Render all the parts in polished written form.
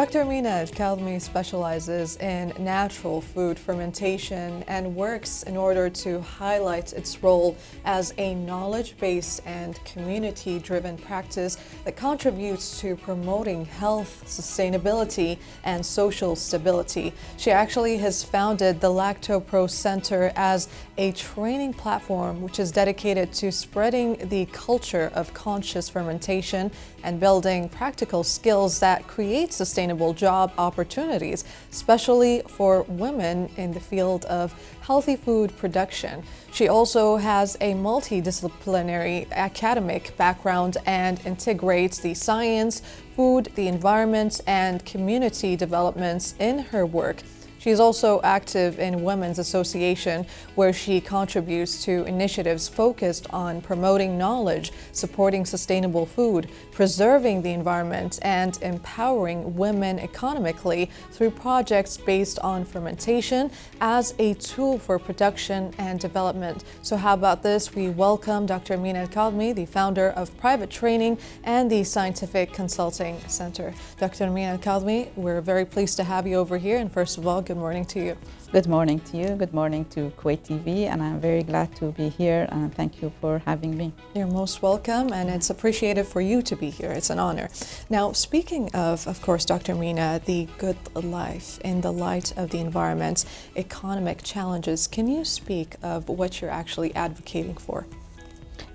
Dr. Amina Al-Kadhimi specializes in natural food fermentation and works in order to highlight its role as a knowledge-based and community-driven practice that contributes to promoting health, sustainability, and social stability. She actually has founded the Lactopro Center as a training platform which is dedicated to spreading the culture of conscious fermentation and building practical skills that create sustainable job opportunities, especially for women in the field of healthy food production. She also has a multidisciplinary academic background and integrates the science, food, the environment, and community developments in her work. She is also active in Women's Association, where she contributes to initiatives focused on promoting knowledge, supporting sustainable food, preserving the environment, and empowering women economically through projects based on fermentation as a tool for production and development. So how about this? We welcome Dr. Amina Al-Kadhimi, the founder of Private Training and the Scientific Consulting Center. Dr. Amina Al-Kadhimi, we're very pleased to have you over here. And first of all, good morning to you. Good morning to you. Good morning to Kuwait TV, and I'm very glad to be here, and thank you for having me. You're most welcome, and it's appreciated for you to be here. It's an honor. Now, speaking of course, Dr. Amina, the good life in the light of the environment's economic challenges, can you speak of what you're actually advocating for?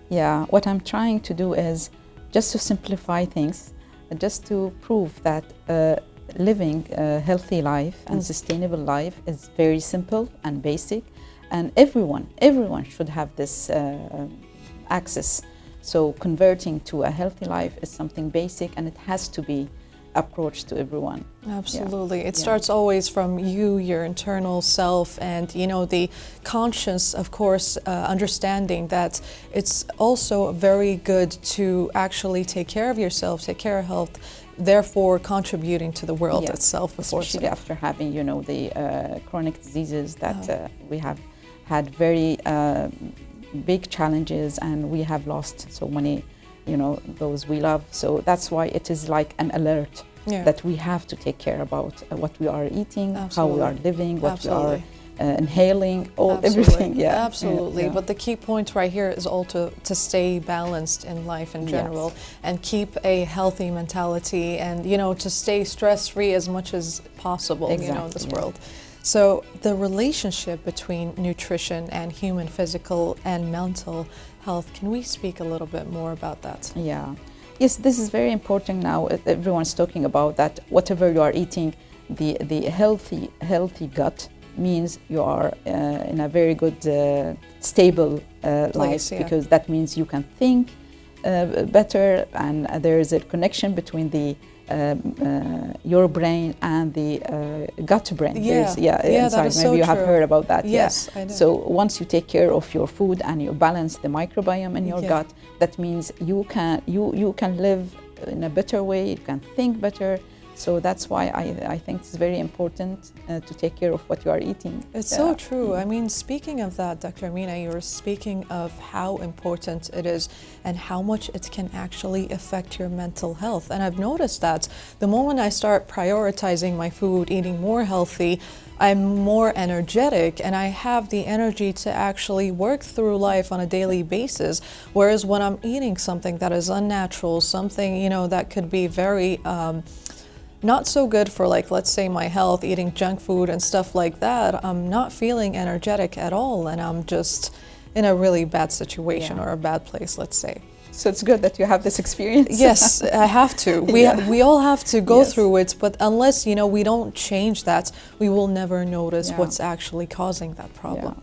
Yeah, what I'm trying to do is just to simplify things, just to prove that living a healthy life and sustainable life is very simple and basic, and everyone should have this access. So converting to a healthy life is something basic, and it has to be approached to everyone. Absolutely. It starts always from you, your internal self, and the conscious, of course, understanding that it's also very good to actually take care of yourself, take care of health, therefore contributing to the world itself. Especially after having, the chronic diseases that we have had very big challenges, and we have lost so many, those we love. So that's why it is like an alert that we have to take care about what we are eating, how we are living, what we are inhaling, everything. Absolutely. But the key point right here is all to stay balanced in life in general, and keep a healthy mentality, and to stay stress-free as much as possible in this world. So the relationship between nutrition and human physical and mental health, can we speak a little bit more about that? Yes, this is very important now. Everyone's talking about that whatever you are eating, the healthy gut means you are in a very good, stable life, because that means you can think better, and there is a connection between the your brain and the gut brain. Inside. Maybe so you have heard about that. Yes, I know. So once you take care of your food and you balance the microbiome in your gut, that means you can live in a better way, you can think better. So that's why I think it's very important to take care of what you are eating. It's so true. I mean, speaking of that, Dr. Amina, you were speaking of how important it is and how much it can actually affect your mental health. And I've noticed that the moment I start prioritizing my food, eating more healthy, I'm more energetic, and I have the energy to actually work through life on a daily basis. Whereas when I'm eating something that is unnatural, something, that could be very not so good for, like, let's say my health, eating junk food and stuff like that, I'm not feeling energetic at all, and I'm just in a really bad situation or a bad place, let's say. So it's good that you have this experience. Yes, I have to. We all have to go through it, but unless, we don't change that, we will never notice what's actually causing that problem.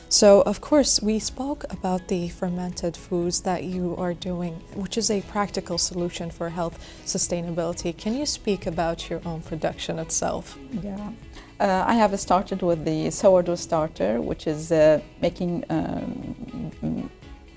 So, of course, we spoke about the fermented foods that you are doing, which is a practical solution for health sustainability. Can you speak about your own production itself? I have started with the sourdough starter, which is making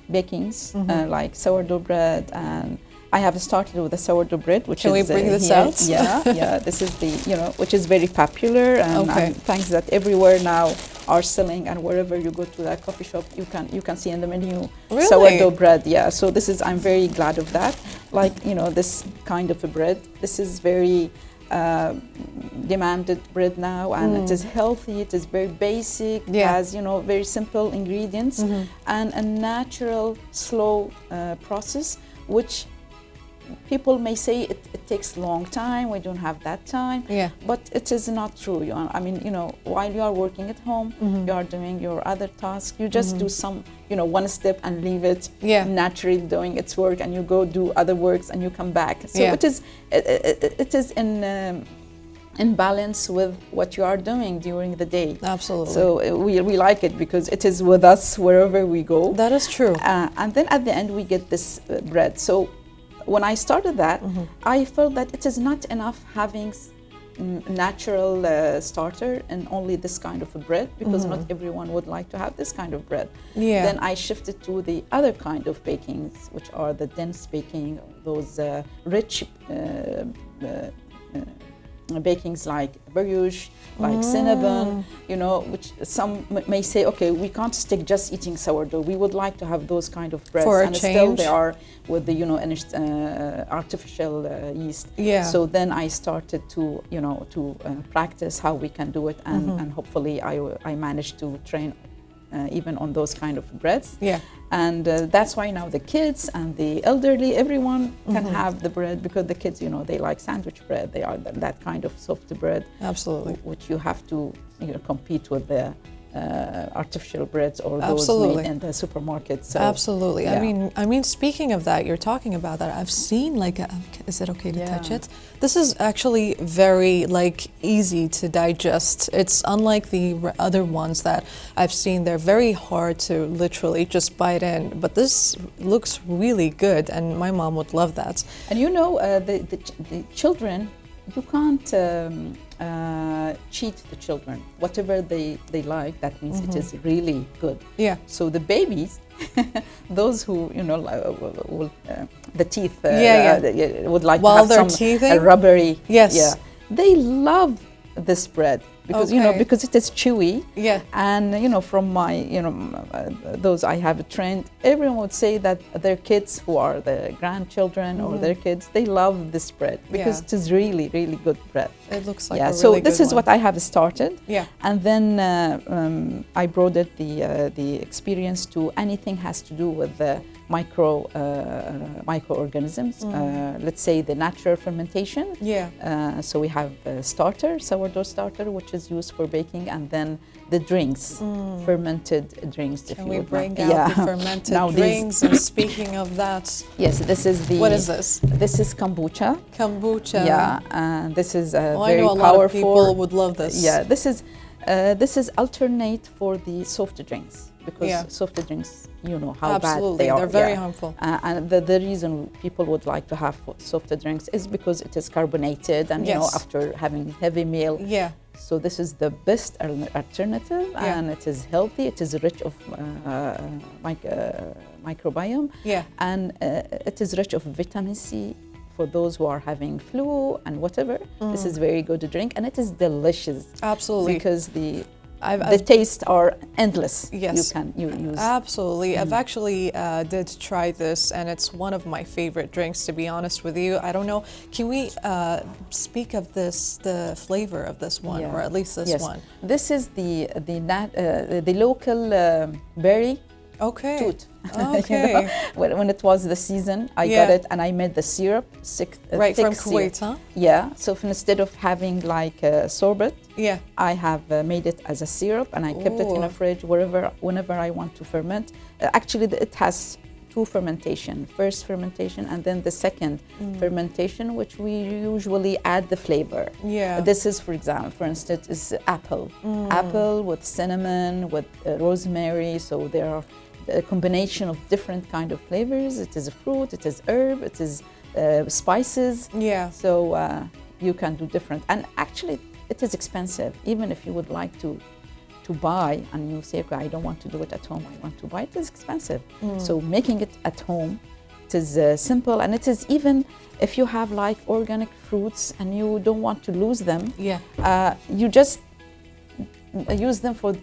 bakings like sourdough bread, and I have started with the sourdough bread, which Can we bring this out? This is the, which is very popular, and thanks that everywhere now are selling, and wherever you go to that coffee shop, you can see in the menu sourdough bread. So this is, I'm very glad of that. Like, this kind of a bread, this is very demanded bread now, and it is healthy, it is very basic, has, you know, very simple ingredients, and a natural, slow process, which people may say it takes a long time, we don't have that time, but it is not true. I mean, you know, while you are working at home, you are doing your other tasks, you just do some, you know, one step and leave it naturally doing its work, and you go do other works and you come back. So it is in balance with what you are doing during the day. Absolutely. So we like it because it is with us wherever we go. That is true. And then at the end we get this bread. So when I started that, I felt that it is not enough having natural starter and only this kind of a bread, because not everyone would like to have this kind of bread. Then I shifted to the other kind of bakings, which are the dense baking, those rich bakings like brioche, like cinnamon, you know, which some may say, okay, we can't stick just eating sourdough. We would like to have those kind of breads. For a and change. Still they are with the, you know, artificial yeast. So then I started to, you know, to practice how we can do it, and hopefully I managed to train even on those kind of breads. And that's why now the kids and the elderly, everyone can have the bread, because the kids, you know, they like sandwich bread. They are that kind of soft bread. Absolutely. Which you have to, you know, compete with the artificial breads or those made in the supermarket. So, absolutely. I mean, speaking of that, you're talking about that. I've seen like, is it okay to touch it? This is actually very like easy to digest. It's unlike the other ones that I've seen. They're very hard to literally just bite in. But this looks really good, and my mom would love that. And you know, the children, you can't cheat the children. Whatever they like, that means it is really good. So the babies, those who, you know, will, the teeth would like while to have they're some teething? Rubbery. They love this bread, because you know, because it is chewy. And you know, from my, you know, those I have trained, everyone would say that their kids who are the grandchildren or their kids, they love this bread because it is really, really good bread. It looks like a really so good this is one. what I have started. And then I broadened the experience to anything has to do with the microorganisms. Let's say the natural fermentation. So we have starter, sourdough starter, which is used for baking, and then the drinks, fermented drinks. Can we bring out the fermented now drinks? And speaking of that, yes, this is the. What is this? This is kombucha. Kombucha. And this is very I know a powerful. lot of people would love this. This is alternate for the soft drinks, because soft drinks, you know how bad they are. They're very harmful. And the reason people would like to have soft drinks is because it is carbonated, and you know, after having heavy meal. So this is the best alternative, and it is healthy. It is rich of microbiome, and it is rich of vitamin C. For those who are having flu and whatever, this is very good to drink, and it is delicious. Absolutely. Because the tastes are endless. You can use. Absolutely. I've actually did try this, and it's one of my favorite drinks, to be honest with you. I don't know, can we speak of the flavor of this one, or at least this one? This is the local berry. Toot. Okay. You know, when it was the season, I got it, and I made the syrup. Right, thick from Kuwait, syrup. So instead of having like a sorbet, I have made it as a syrup, and I kept it in the fridge whenever I want to ferment. Actually, it has two fermentation. First fermentation, and then the second fermentation, which we usually add the flavor. This is, for instance, is apple. Apple with cinnamon, with rosemary. So there are a combination of different kind of flavors. It is a fruit, it is herb, it is spices. So you can do different. And actually, it is expensive. Even if you would like to buy, and you say, okay, I don't want to do it at home, I want to buy it, is expensive. So making it at home, it is simple, and it is, even if you have like organic fruits and you don't want to lose them, you just use them for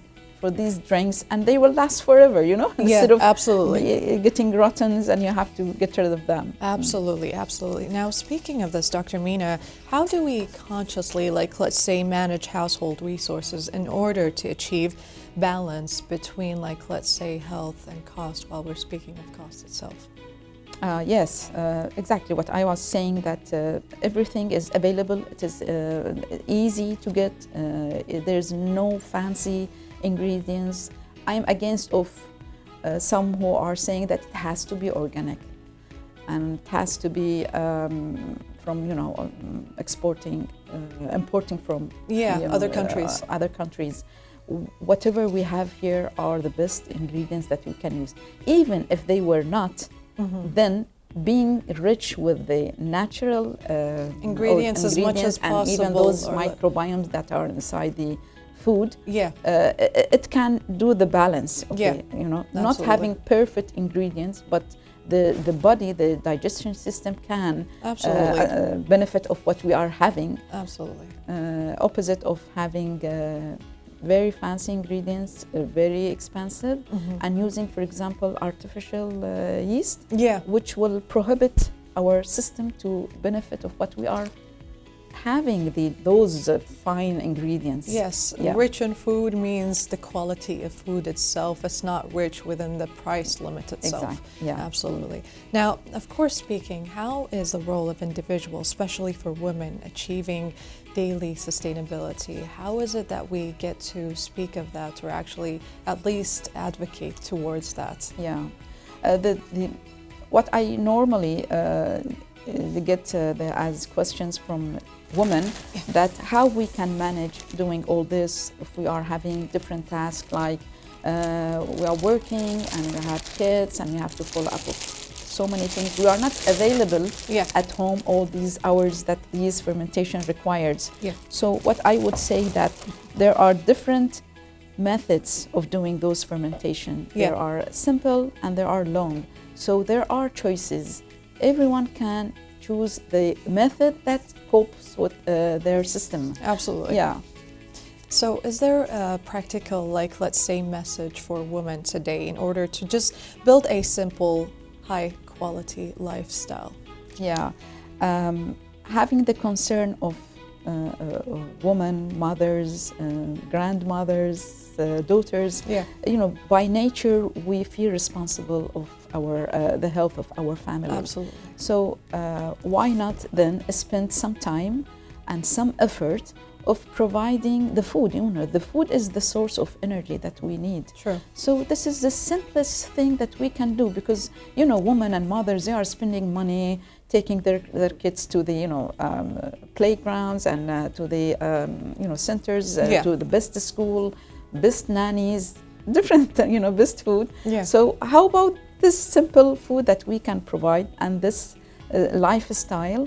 for these drinks and they will last forever, you know, instead of absolutely getting rotten and you have to get rid of them. Absolutely, absolutely. Now, speaking of this, Dr. Mina, how do we consciously, like, let's say, manage household resources in order to achieve balance between, like, let's say, health and cost, while we're speaking of cost itself? Yes, exactly what I was saying, that everything is available, it is easy to get, there's no fancy ingredients. I'm against of some who are saying that it has to be organic and it has to be from, you know, importing from other countries. Other countries. Whatever we have here are the best ingredients that we can use. Even if they were not, then being rich with the natural ingredients as much as possible, and even those microbiomes that are inside the food, yeah, it can do the balance. Okay, yeah, you know, absolutely. Not having perfect ingredients, but the body, the digestion system can benefit of what we are having. Absolutely. Opposite of having very fancy ingredients, very expensive, and using, for example, artificial yeast, which will prohibit our system to benefit of what we are having, those fine ingredients. Yes, rich in food means the quality of food itself. It's not rich within the price limit itself. Exactly. Yeah. Absolutely. Now, of course, speaking, how is the role of individuals, especially for women, achieving daily sustainability? How is it that we get to speak of that, or actually at least advocate towards that? Yeah. What I normally get as questions from women, that how we can manage doing all this if we are having different tasks, like we are working and we have kids and we have to follow up with so many things. We are not available at home all these hours that these fermentation requires. So what I would say, that there are different methods of doing those fermentation. There are simple and there are long. So there are choices. Everyone can choose the method that copes with their system. Absolutely. Yeah. So is there a practical, like, let's say, message for women today in order to just build a simple, high quality lifestyle? Yeah. Having the concern of women, mothers, grandmothers, daughters, you know, by nature we feel responsible of the health of our family. Absolutely. So why not then spend some time and some effort of providing the food? You know, the food is the source of energy that we need. Sure. So this is the simplest thing that we can do, because, you know, women and mothers, they are spending money taking their kids to the, you know, playgrounds and to the, you know, centers, to the best school, best nannies, different, you know, best food. So how about this simple food that we can provide, and this lifestyle,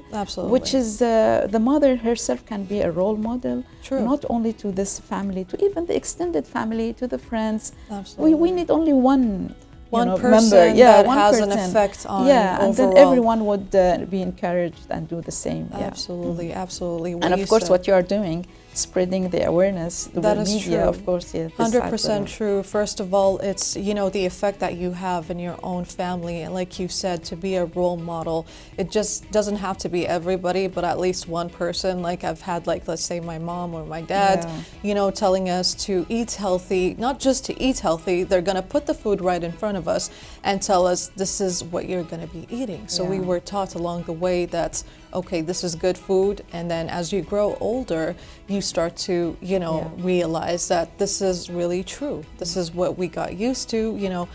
which is the mother herself can be a role model, not only to this family, to even the extended family, to the friends. We need only one person member, that one has person. an effect on and overall. then everyone would be encouraged and do the same. Absolutely, absolutely. And of course, what you are doing, spreading the awareness through the media, true. Of course, 100% true. First of all, it's, you know, the effect that you have in your own family, and like you said, to be a role model, it just doesn't have to be everybody, but at least one person. Like I've had, like, let's say my mom or my dad, you know, telling us to eat healthy, not just to eat healthy, they're gonna put the food right in front of us and tell us this is what you're gonna be eating. So we were taught along the way that, okay, this is good food, and then as you grow older, you start to, you know, realize that this is really true. This is what we got used to, you know,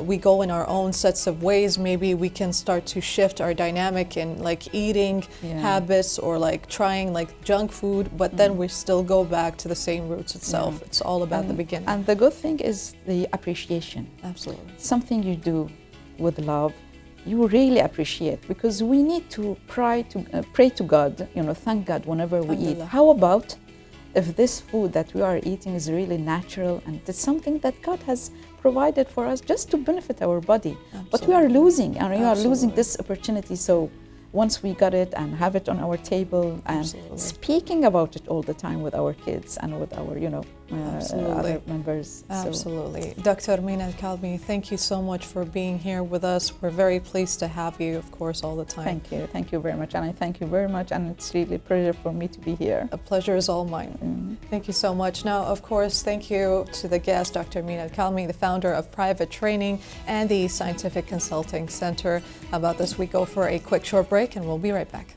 we go in our own sets of ways. Maybe we can start to shift our dynamic in, like, eating habits, or like trying, like, junk food, but then we still go back to the same roots itself. It's all about the beginning. And the good thing is the appreciation. Absolutely. Something you do with love, you really appreciate, because we need to pray to God, you know, thank God whenever we eat. How about if this food that we are eating is really natural and it's something that God has provided for us just to benefit our body? But we are losing, and we are losing this opportunity. So once we got it and have it on our table and Absolutely. speaking about it all the time with our kids and with our, other members. Absolutely. Dr. Mina Al-Kalmi, thank you so much for being here with us. We're very pleased to have you, of course, all the time. Thank you. Thank you very much. And I thank you very much. And it's really a pleasure for me to be here. A pleasure is all mine. Thank you so much. Now, of course, thank you to the guest, Dr. Mina Al-Kalmi, the founder of Private Training and the Scientific Consulting Center. About this, we go for a quick short break and we'll be right back.